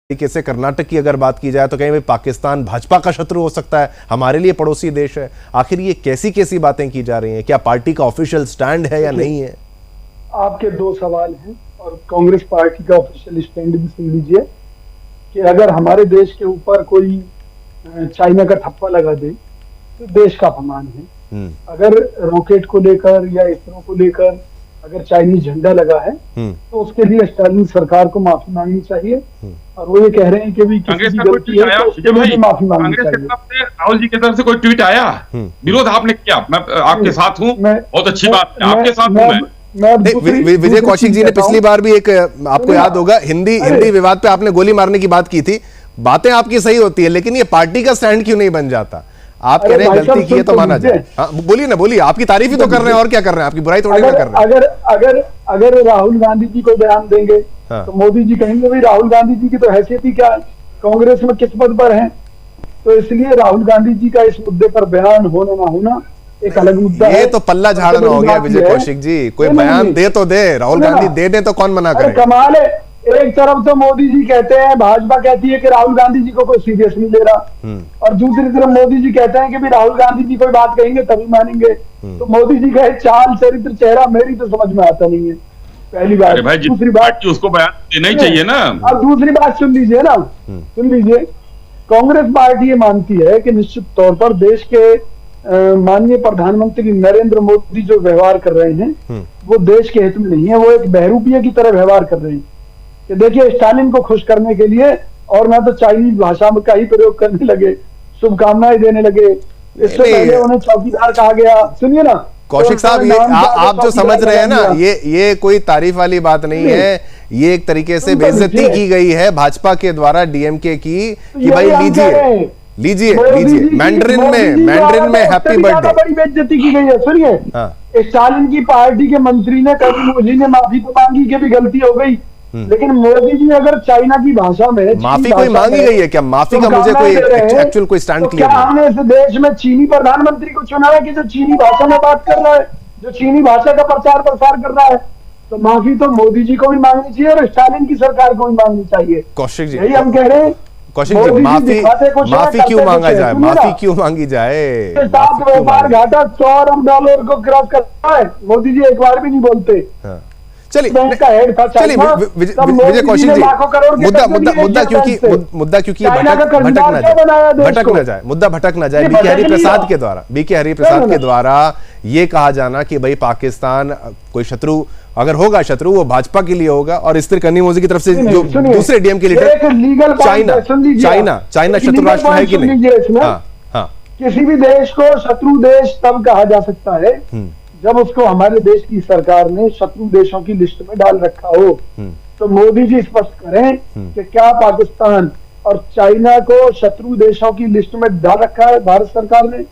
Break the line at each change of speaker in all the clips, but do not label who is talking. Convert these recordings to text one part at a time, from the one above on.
तरीके से कर्नाटक की अगर बात की जाए तो कहीं भाई पाकिस्तान भाजपा का शत्रु हो सकता है, हमारे लिए पड़ोसी देश है। आखिर ये कैसी कैसी बातें की जा रही हैं? क्या पार्टी का ऑफिशियल स्टैंड है या नहीं है?
आपके दो सवाल हैं और कांग्रेस पार्टी का ऑफिशियल स्टैंड भी सुन लीजिए कि अगर हमारे देश के ऊपर कोई चाइना का थप्पा लगा दे तो देश का अपमान है। अगर रॉकेट को लेकर या इसरो को लेकर अगर चाइनीज झंडा लगा है तो उसके लिए स्टालिन सरकार को माफी मांगनी चाहिए। और वो ये कह रहे हैं कि भी किसी की गलती है तो उसके लिए माफी मांगनी चाहिए।
राहुल जी की तरफ से कोई ट्वीट आया, विरोध आपने किया, मैं आपके साथ हूँ, बहुत अच्छी बात है, आपके साथ हूँ मैं।
विजय कौशिक जी ने पिछली बार भी एक, आपको याद होगा, हिंदी विवाद पे आपने गोली मारने की बात की थी। बातें आपकी सही होती है, लेकिन ये पार्टी का स्टैंड क्यों नहीं बन जाता? आप कह रहे हैं गलती की है तो माना जाए। हाँ, बोलिए ना, बोलिए। आपकी तारीफ ही तो कर रहे हैं और क्या कर रहे हैं, आपकी बुराई थोड़ी ना कर रहे हैं।
अगर राहुल गांधी जी को बयान देंगे तो मोदी जी कहेंगे भाई राहुल गांधी जी की तो हैसियत ही क्या है, कांग्रेस में किस पद पर है। तो इसलिए राहुल गांधी जी का इस मुद्दे पर बयान होना ना होना एक अलग मुद्दा है।
ये तो पल्ला झाड़ना हो गया विजय कौशिक जी। कोई बयान दे तो दे, राहुल गांधी दे दे तो कौन मना करे।
कमाल है, एक तरफ तो मोदी जी कहते हैं, भाजपा कहती है कि राहुल गांधी जी को कोई सीरियस नहीं ले रहा, और दूसरी तरफ मोदी जी कहते हैं कि भी राहुल गांधी जी कोई बात कहेंगे तभी मानेंगे। तो मोदी जी का चाल चरित्र चेहरा मेरी तो समझ में आता नहीं है, पहली बात। दूसरी बात,
उसको बयान देना ही चाहिए ना।
अब दूसरी बात सुन लीजिए ना, सुन लीजिए। कांग्रेस पार्टी ये मानती है कि निश्चित तौर पर देश के माननीय प्रधानमंत्री नरेंद्र मोदी जो व्यवहार कर रहे हैं वो देश के हित में नहीं है, वो एक बहरूपिये की तरह व्यवहार कर रहे हैं। कि देखिए, स्टालिन को खुश करने के लिए और ना तो चाइनीज भाषा का ही प्रयोग करने लगे, शुभकामनाएं देने लगे। इससे पहले उन्हें चौकीदार कहा गया। सुनिए ना
कौशिक साहब, ये आप जो समझ रहे हैं ना, ये कोई तारीफ वाली बात नहीं है। ये एक तरीके से बेइज्जती की गई है भाजपा के द्वारा डीएमके की, कि भाई लीजिए लीजिए लीजिए, मैंड्रिन में हैप्पी बर्थडे।
बड़ी बेइज्जती की गई है। सुनिए, स्टालिन की पार्टी के मंत्री ने कभी मोदी ने माफी तो मांगी कि भी गलती हो गई, लेकिन मोदी जी अगर चाइना की भाषा में
माफी कोई मांगी गई है क्या? माफी का मुझे कोई एक्चुअल कोई स्टैंड
क्लियर नहीं। हमने इस देश में चीनी प्रधानमंत्री को चुना है कि जो चीनी भाषा में बात कर रहा है, जो चीनी भाषा का प्रचार प्रसार कर रहा है, तो माफी तो मोदी जी को भी मांगनी चाहिए और स्टालिन की सरकार को भी मांगनी चाहिए।
कौशिक जी,
यही हम कह रहे हैं।
कौशिक जी, माफी क्यों मांगा जाए? माफी क्यों मांगी जाए?
व्यापार घाटा $100 अरब को क्रॉस करता है, मोदी जी एक बार भी नहीं बोलते।
चलिए विजय कौशिक जी, मुद्दा क्योंकि भटक ना जाए, मुद्दा भटक ना जाए। बीके हरिप्रसाद के द्वारा ये कहा जाना कि भाई पाकिस्तान कोई शत्रु अगर होगा, शत्रु वो भाजपा के लिए होगा, और इस तरह कन्नी मोदी की तरफ से जो दूसरे डीएम के लीडर चाइना शत्रु राष्ट्र है कि नहीं? हाँ,
किसी भी देश को शत्रु देश तब कहा जा सकता है जब उसको हमारे देश की सरकार ने शत्रु देशों की लिस्ट में डाल रखा हो। तो मोदी जी स्पष्ट करें कि क्या पाकिस्तान और चाइना को शत्रु देशों की लिस्ट में डाल रखा है भारत सरकार ने?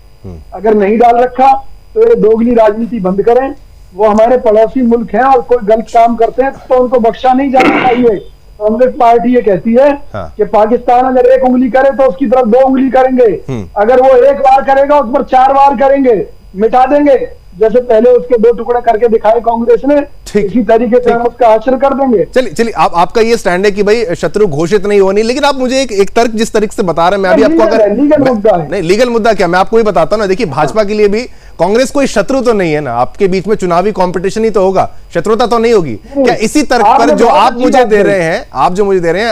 अगर नहीं डाल रखा तो ये दोगली राजनीति बंद करें। वो हमारे पड़ोसी मुल्क हैं और कोई गलत काम करते हैं तो उनको बख्शा नहीं जाना चाहिए। कांग्रेस पार्टी ये कहती है कि पाकिस्तान अगर एक उंगली करे तो उसकी तरफ 2 उंगली करेंगे, अगर वो एक बार करेगा उस पर 4 बार करेंगे, मिटा देंगे। जैसे पहले उसके 2 टुकड़े करके दिखाए कांग्रेस ने, इसी तरीके से हम उसका हासिल कर देंगे।
चलिए आपका ये स्टैंड है कि भाई शत्रु घोषित नहीं होनी, लेकिन आप मुझे एक तर्क जिस तरीके से बता रहे हैं, मैं अभी आपको अगर
लीगल मुद्दा है।
नहीं, लीगल मुद्दा क्या, मैं आपको ही बताता हूं ना। देखिए, भाजपा के लिए भी कांग्रेस कोई शत्रु तो नहीं है ना, आपके बीच में चुनावी कंपटीशन ही तो होगा, शत्रुता तो नहीं होगी क्या? इसी तर्क पर जो आप मुझे दे रहे हैं,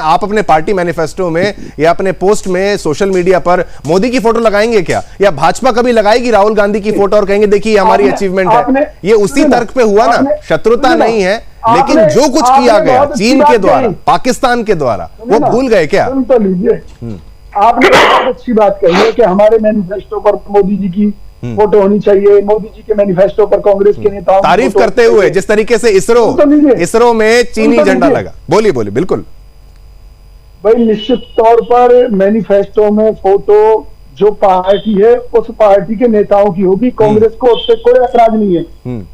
आप अपने पार्टी मैनिफेस्टो में या अपने पोस्ट में सोशल मीडिया पर मोदी की फोटो लगाएंगे क्या? या भाजपा कभी लगाएगी राहुल गांधी की फोटो और कहेंगे देखिए हमारी अचीवमेंट है? ये उसी तर्क पे हुआ ना, शत्रुता नहीं है, लेकिन जो कुछ किया गया चीन के द्वारा, पाकिस्तान के द्वारा, वो भूल गए क्या?
सुन तो लीजिए, आपने बहुत अच्छी बात कही है कि हमारे मैनिफेस्टो पर मोदी जी की फोटो होनी चाहिए, मोदी जी के मैनिफेस्टो पर कांग्रेस के नेताओं
तारीफ करते हुए, जिस तरीके से इसरो में चीनी झंडा लगा। बोलिए बिल्कुल
भाई, निश्चित तौर पर मैनिफेस्टो में फोटो जो पार्टी है उस पार्टी के नेताओं की होगी, कांग्रेस को उससे कोई ऐतराज नहीं है।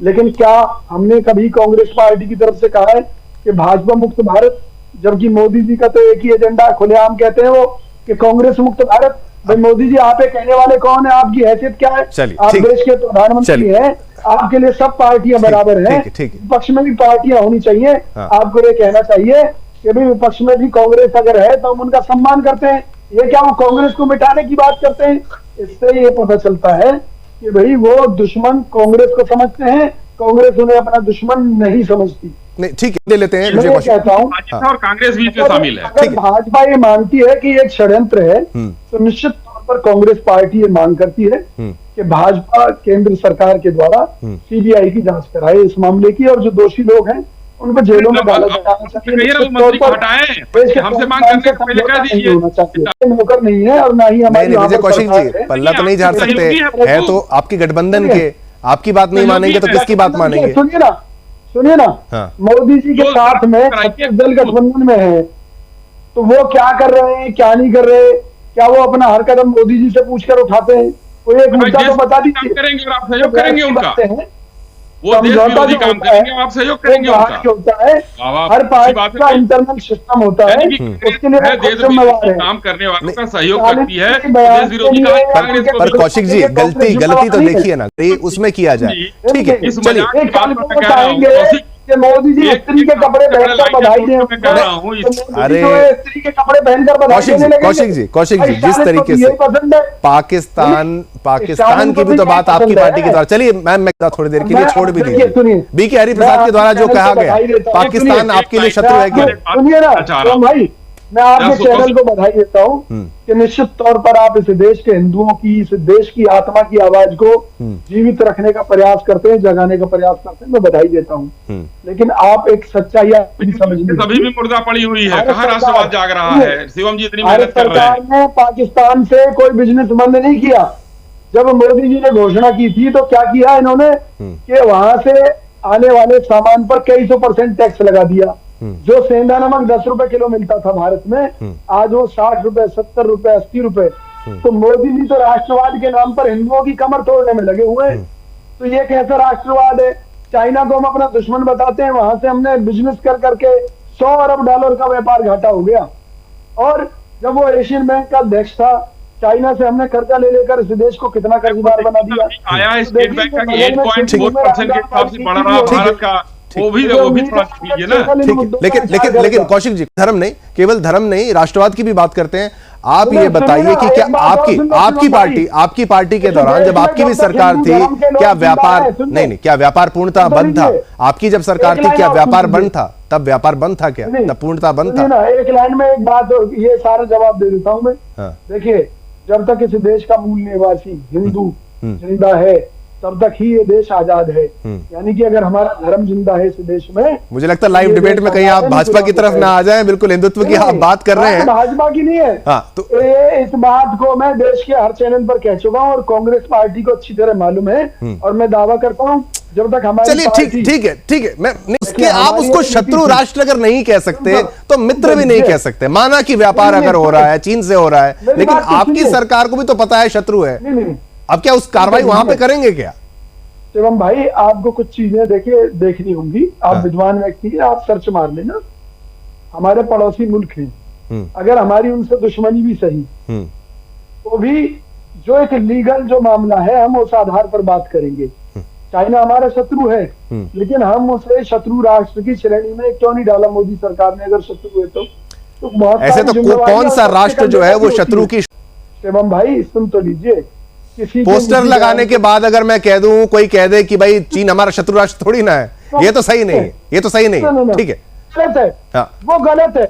लेकिन क्या हमने कभी कांग्रेस पार्टी की तरफ से कहा है कि भाजपा मुक्त भारत, जबकि मोदी जी का तो एक ही एजेंडा खुलेआम कहते हैं वो कि कांग्रेस मुक्त भारत। भाई मोदी जी, आप कहने वाले कौन है? आपकी हैसियत क्या है? आप देश के प्रधानमंत्री हैं, आपके लिए सब पार्टियां बराबर हैं, पक्ष में भी पार्टियां होनी चाहिए। आपको ये कहना चाहिए कि भाई विपक्ष में भी कांग्रेस अगर है तो हम उनका सम्मान करते हैं, ये क्या वो कांग्रेस को मिटाने की बात करते हैं? इससे ये पता चलता है कि भाई वो दुश्मन कांग्रेस को समझते हैं, कांग्रेस उन्हें अपना दुश्मन नहीं समझती।
नहीं ठीक है, ले लेते हैं।
मैं कहता हूँ
और कांग्रेस भी इसमें शामिल है।
अगर भाजपा ये मानती है कि एक षड्यंत्र है तो निश्चित तौर पर कांग्रेस पार्टी ये मांग करती है कि भाजपा केंद्र सरकार के द्वारा सीबीआई की जांच कराए इस मामले की, और जो दोषी लोग हैं उनको जेलों में डाला जाना चाहिए।
हमसे मांग करने से पहले कह दीजिए
होना चाहिए, नौकर नहीं है और ना ही हमारी
विजय कौशिक जी पल्ला तो नहीं झाड़ सकते है, तो आपके गठबंधन के, आपकी बात नहीं मानेंगे तो किसकी बात मानेंगे?
सुनिए ना
हाँ।
मोदी जी के साथ में छत्तीस दल गठबंधन में है, तो वो क्या कर रहे हैं क्या नहीं कर रहे, क्या वो अपना हर कदम मोदी जी से पूछकर उठाते हैं? कोई एक मुद्दा तो बता दीजिए।
करेंगे और आप सहयोग करेंगे उनका, वो देश
समझौता
विरोधी
जो
काम
होता है
करेंगे, आप सहयोग करेंगे
बाहर के होता है, हर पार्टी का इंटरनल सिस्टम होता है, उसके लिए वो खुद जिम्मेवार है।
काम करने वालों का सहयोग करती है देश विरोधी काम।
पर कौशिक जी गलती तो देखिए ना, उसमें किया जाए, ठीक है चलिए।
कि मोदी जी स्त्री के कपड़े पहनकर बधाई दें,
अरे
स्त्री के कपड़े पहनकर बधाई देने लगेंगे।
कौशिक जी जिस तरीके से पाकिस्तान की भी तो बात आपकी पार्टी के द्वारा, चलिए मैम मैं थोड़ी देर के लिए छोड़ भी दीजिए। बीके हरिप्रसाद के द्वारा जो कहा गया पाकिस्तान आपके लिए शत्रु है क्या?
सुनिए ना तो भाई, मैं आपके चैनल को बधाई देता हूँ कि निश्चित तौर पर आप इस देश के हिंदुओं की, इस देश की आत्मा की आवाज को जीवित रखने का प्रयास करते हैं, जगाने का प्रयास करते हैं, मैं बधाई देता हूँ। लेकिन आप एक सच्चाई समझिए,
अभी भी मुर्दा पड़ी हुई है, कहाँ राष्ट्रवाद जाग रहा है? शिवम जी इतनी मेहनत कर रहे हैं।
सरकार ने पाकिस्तान से कोई बिजनेस बंद नहीं किया। जब मोदी जी ने घोषणा की थी तो क्या किया इन्होंने कि वहां से आने वाले सामान पर कई 100% टैक्स लगा दिया। जो सेंधा नमक 10 रुपए किलो मिलता था भारत में, आज वो 60 रुपए, 70 रुपए, 80 रुपए। तो मोदी जी तो राष्ट्रवाद के नाम पर हिंदुओं की कमर तोड़ने में लगे हुए हैं। तो ये कैसा राष्ट्रवाद है? चाइना को हम अपना दुश्मन बताते हैं, वहां से हमने बिजनेस कर करके $100 अरब का व्यापार घाटा हो गया। और जब वो एशियन बैंक का अध्यक्ष था, चाइना से हमने कर्जा ले लेकर इस देश को कितना कर्जदार बना दिया।
आया स्टेट बैंक का 8.4% के हिसाब से बढ़ रहा भारत का, वो भी थोड़ा कीजिए ना।
लेकिन कौशिक जी केवल धर्म नहीं राष्ट्रवाद की भी बात करते हैं। आप ये बताइए कि क्या आपकी पार्टी के दौरान जब आपकी भी सरकार थी, क्या व्यापार क्या व्यापार पूर्णतः बंद था? आपकी जब सरकार थी क्या व्यापार बंद था? तब व्यापार बंद था क्या? तब पूर्णतः बंद था?
एक लाइन में एक बात, ये सारा जवाब दे देता हूं मैं। देखिए, जब तक इस देश का मूल निवासी हिंदू जिंदा है तब तक ही ये देश आजाद है। यानी कि अगर हमारा धर्म जिंदा है इस देश में,
मुझे लगता है लाइव डिबेट में कहीं आप भाजपा की तरफ ना आ जाएं, बिल्कुल हिंदुत्व की आप बात कर रहे हैं।
भाजपा की नहीं है। तो इस बात को मैं देश के हर चैनल पर कह चुका हूँ और कांग्रेस पार्टी को अच्छी तरह मालूम है, और मैं दावा करता हूँ जब तक हमारी,
चलिए ठीक है मैं उसके, आप उसको शत्रु राष्ट्र अगर नहीं कह सकते तो मित्र भी नहीं कह सकते। माना कि व्यापार अगर हो रहा है, चीन से हो रहा है, लेकिन आपकी सरकार को भी तो पता है शत्रु है। अब क्या उस कार्रवाई वहां पे करेंगे क्या?
शिवम भाई, आपको कुछ चीजें देखनी होंगी। आप विद्वान व्यक्ति हैं, आप सर्च मार लेना। हमारे पड़ोसी मुल्क हैं, अगर हमारी उनसे दुश्मनी भी सही, तो भी जो एक लीगल जो मामला है हम उस आधार पर बात करेंगे। चाइना हमारा शत्रु है, लेकिन हम उसे शत्रु राष्ट्र की श्रेणी में क्यों नहीं डाला? मोदी सरकार ने अगर शत्रु है तो बहुत
ऐसे तो कौन सा राष्ट्र जो है वो शत्रु की?
शिवम भाई सुन तो लीजिए,
पोस्टर लगाने के बाद अगर मैं कह दूं, कोई कह दे कि भाई चीन हमारा शत्रु राष्ट्र थोड़ी ना है, ये तो सही नहीं है, ये तो सही नहीं। ठीक है,
गलत है, वो गलत है।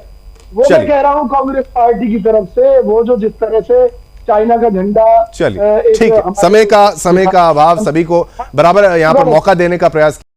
वो मैं कह रहा हूं कांग्रेस पार्टी की तरफ से, वो जो जिस तरह से चाइना का झंडा,
चलिए ठीक है, समय का अभाव, सभी को बराबर यहाँ पर मौका देने का प्रयास